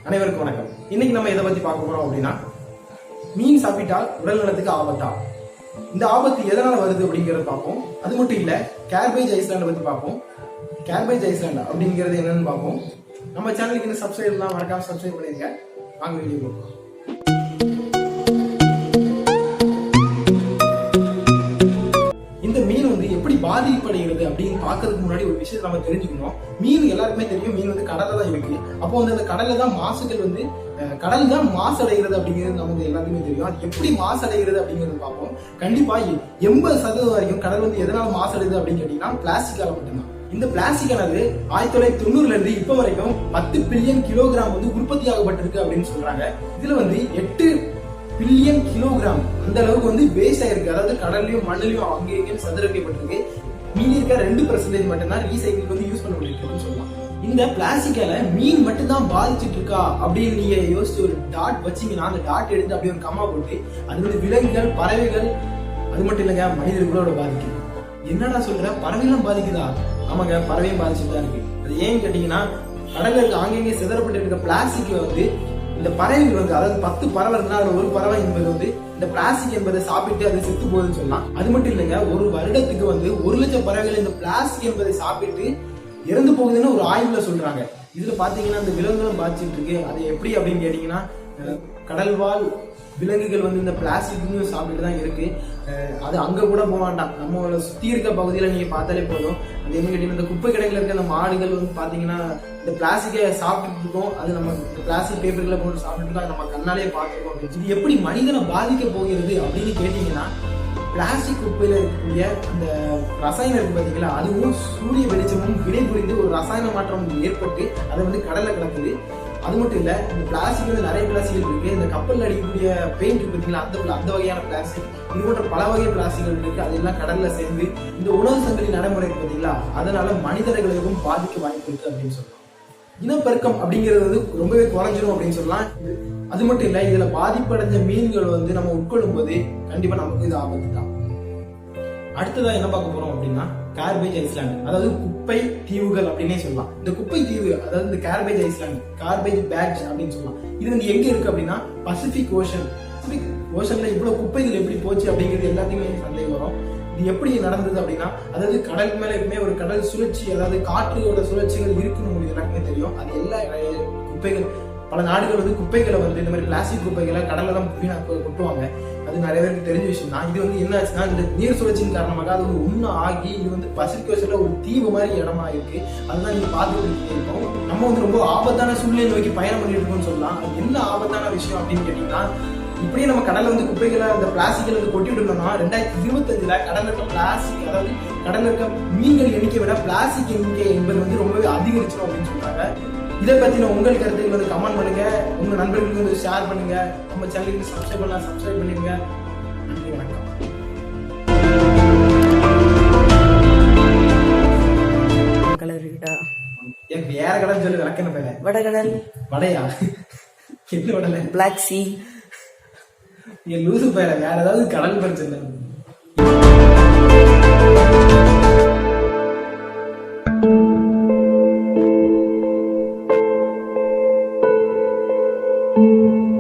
அனைவருக்கும் வணக்கம். இன்னைக்கு நம்ம எதை பத்தி பார்க்க போறோம் அப்படின்னா, மீன் சாப்பிட்டால் உடல் நலத்துக்கு ஆபத்தா, இந்த ஆபத்து எதனால வருது அப்படிங்கறத பார்ப்போம். அது மட்டும் இல்ல, கேர்பேஜ் ஐஸ்லாண்ட் பத்தி பார்ப்போம். கேர்பேஜ் ஐஸ்லாண்ட் அப்படிங்கிறது என்னன்னு பார்ப்போம். நம்ம சேனலுக்கு இன்னும் சப்ஸ்கிரைப் பண்ணலாம், மறக்காம சப்ஸ்கிரைப் பண்ணிருங்க. வாங்க வீடியோ பார்ப்போம். இந்த மீன் வந்து எப்படி பாதிப்படைகிறது அப்படின்னு பாக்குறதுக்கு முன்னாடி ஒரு விஷயத்தை நம்ம தெரிஞ்சுக்கணும். மீன் எல்லாருக்குமே தெரியும், மீன் வந்து கடல்ல தான் இருக்கு. அப்போ வந்து அந்த கடல்ல தான் மாசுகள் வந்து கடல் தான் மாசடைகிறது அப்படிங்கிறது நமக்கு எல்லாருக்குமே தெரியும். அது எப்படி மாசடைகிறது அப்படிங்கிறது பார்ப்போம். கண்டிப்பா 80% வரைக்கும் கடல் வந்து எதனால மாசடைது அப்படின்னு கேட்டீங்கன்னா பிளாஸ்டிக்கால மட்டும்தான். இந்த பிளாஸ்டிக் ஆனது 1990 இருந்து இப்ப வரைக்கும் 10 பில்லியன் கிலோகிராம் வந்து உற்பத்தி ஆகப்பட்டிருக்கு அப்படின்னு சொல்றாங்க. இதுல வந்து 8 பில்லியன் கிலோகிராம் அந்த அளவுக்கு வந்து வேஸ்ட் ஆயிருக்கு. அதாவது கடல்லையும் மண்ணிலையும் அங்கே இங்கேயும் சதுர வைக்கப்பட்டிருக்கு. மீதி இருக்க 2% மட்டும்தான் ரீசைக்கிள் வந்து யூஸ் பண்ண முடியுதுன்னு சொல்லலாம். இந்த பிளாஸ்டிக்கால மீன் மட்டும் தான் பாதிச்சுட்டு இருக்கா அப்படின்னு நீங்க யோசிச்சு ஒரு டாட் வச்சீங்கன்னா, அந்த டாட் எடுத்து அப்படியே ஒரு கம்மா போட்டு அது வந்து விலங்குகள், பறவைகள், அது மட்டும் இல்லைங்க மனிதர்களோட பாதிக்குது. என்னடா சொல்ற, பறவைகளும் பாதிக்குதா? ஆமாங்க, பறவையும் பாதிச்சுட்டு தான் இருக்கு. அது ஏன்னு கேட்டீங்கன்னா, கடல்ல இருக்க அங்கங்கே சிதறப்பட்டு இருக்க பிளாஸ்டிக் வந்து இந்த பறவைகள் வந்து, அதாவது 10 பறவை இருந்தா அதுல ஒரு பறவை என்பது வந்து இந்த பிளாஸ்டிக் என்பதை சாப்பிட்டு அது செத்து போகுதுன்னு சொல்லலாம். அது மட்டும் இல்லைங்க, ஒரு வருடத்துக்கு வந்து 1 லட்சம் பறவைகள் இந்த பிளாஸ்டிக் என்பதை சாப்பிட்டு இறந்து போகுதுன்னு ஒரு ஆய்வுல சொல்றாங்க. இதுல பாத்தீங்கன்னா இந்த விலங்குகளும் பாதிச்சுட்டு இருக்கு. அது எப்படி அப்படின்னு கேட்டீங்கன்னா, கடல்வாழ் விலங்குகள் வந்து இந்த பிளாஸ்டிக் சாப்பிட்டு தான் இருக்கு. அது அங்க கூட போக வேண்டாம், நம்ம சுத்தி இருக்க பகுதியில நீங்க பார்த்தாலே போதும். அது என்ன கேட்டீங்கன்னா, இந்த குப்பை கடைகள் இருக்க அந்த மாடுகள் வந்து பாத்தீங்கன்னா இந்த பிளாஸ்டிக்கை சாப்பிட்டு இருக்கோம். அது நம்ம பிளாஸ்டிக் பேப்பர்களை போட்டு சாப்பிட்டு இருக்கோம். நம்ம கண்ணாலே பார்த்துருக்கோம். இது எப்படி மனிதனை பாதிக்க போகிறது அப்படின்னு கேட்டீங்கன்னா, பிளாஸ்டிக் குப்பையில இருக்கக்கூடிய அந்த ரசாயனம் இருக்கு பாத்தீங்களா, அதுவும் சூரிய வெளிச்சமும் வினைபுரிந்து ஒரு ரசாயன மாற்றம் ஏற்பட்டு அதை வந்து கடல்ல கலக்குது. அது மட்டும் இல்ல, இந்த பிளாஸ்டிக் வந்து நிறைய பிளாஸ்டிக் இருக்கு. இந்த கப்பல் அடிக்கக்கூடிய பெயிண்ட் இருக்கு பாத்தீங்களா, அந்த வகையான பிளாஸ்டிக், இது போன்ற பல வகை பிளாஸ்டிக்கள் இருக்கு. அதெல்லாம் கடல்ல சேர்ந்து இந்த உணவு சங்கிலி நடைமுறை இருக்கு பாத்தீங்களா, அதனால மனிதர்களுக்கும் பாதிக்க வாய்ப்பு இருக்கு அப்படின்னு சொல்லலாம். இனப்பெருக்கம் அப்படிங்கிறது வந்து ரொம்பவே குறைஞ்சிரும் அப்படின்னு சொல்லலாம். அது மட்டும் இல்ல, இதுல பாதிப்படைஞ்ச மீன்கள் வந்து நம்ம உட்கொள்ளும் போது கண்டிப்பா நமக்கு இது ஆபத்து தான். அடுத்ததா என்ன பார்க்க போறோம் அப்படின்னா, கேர்பேஜ் ஐஸ்லாண்ட், அதாவது குப்பை தீவுகள் அப்படின்னே சொல்லலாம். இந்த குப்பை தீவு, அதாவது இந்த கேர்பேஜ் ஐஸ்லாண்ட், கார்பேஜ் பேட்ச் அப்படின்னு சொல்லலாம். இது வந்து எங்க இருக்கு அப்படின்னா, பசிபிக் ஓஷன். பசிபிக் ஓஷன்ல இவ்வளவு குப்பைகள் எப்படி போச்சு அப்படிங்கிறது எல்லாத்தையுமே சந்தேகம் வரும். இது எப்படி நடந்தது அப்படின்னா, அதாவது கடல் மேல எப்பவுமே ஒரு கடல் சுழற்சி, அதாவது காற்றோட சுழற்சிகள் இருக்குன்னு உங்களுக்கு எல்லாருக்குமே தெரியும். அது எல்லா குப்பைகள், பல நாடுகள் வந்து குப்பைகளை வந்து இந்த மாதிரி பிளாஸ்டிக் குப்பைகளை கடல்ல தான் வீணா கொட்டுவாங்க. அது நிறைய பேருக்கு தெரிஞ்ச விஷயம் தான். இது வந்து என்ன ஆச்சுன்னா, இந்த நீர் சுழற்சியின் காரணமாக அது வந்து ஒண்ணு ஆகி இது வந்து பசிபிக் ஓஷன்ல ஒரு தீவு மாதிரி இடமா இருக்கு. அதுதான் நீங்க பார்த்துட்டு இருக்கோம். நம்ம வந்து ரொம்ப ஆபத்தான சூழ்நிலை நோக்கி பயணம் பண்ணிட்டு இருக்கோம்னு சொல்லலாம். அது என்ன ஆபத்தான விஷயம் அப்படின்னு கேட்டீங்கன்னா, இப்படியே நம்ம கடல்ல வந்து குப்பைகளை, அந்த பிளாஸ்டிக்ல வந்து கொட்டி விட்டோம்னா 2025 கடல்ல இருக்க பிளாஸ்டிக், அதாவது கடல்ல இருக்க மீன்கள் எண்ணிக்கை விட பிளாஸ்டிக் எண்ணிக்கை என்பது வந்து ரொம்பவே அதிகரிச்சிடும் அப்படின்னு சொல்றாங்க. இதை பத்தின உங்கள் கருத்துக்கள் வந்து கமெண்ட் பண்ணுங்க, உங்க நண்பர்களுக்கு வந்து ஷேர் பண்ணுங்க. நம்ம சேனலுக்கு சப்ஸ்கிரைப் பண்ணலாம், சப்ஸ்கிரைப் பண்ணிருங்க. நன்றி, வணக்கம். எனக்கு வேற கடல் சொல்லி விளக்கணும் பேர. வடகடல். வடையா? என்ன வடல? Black C. லூசு பேர, வேற ஏதாவது கடல் பிரச்சனை. Thank you.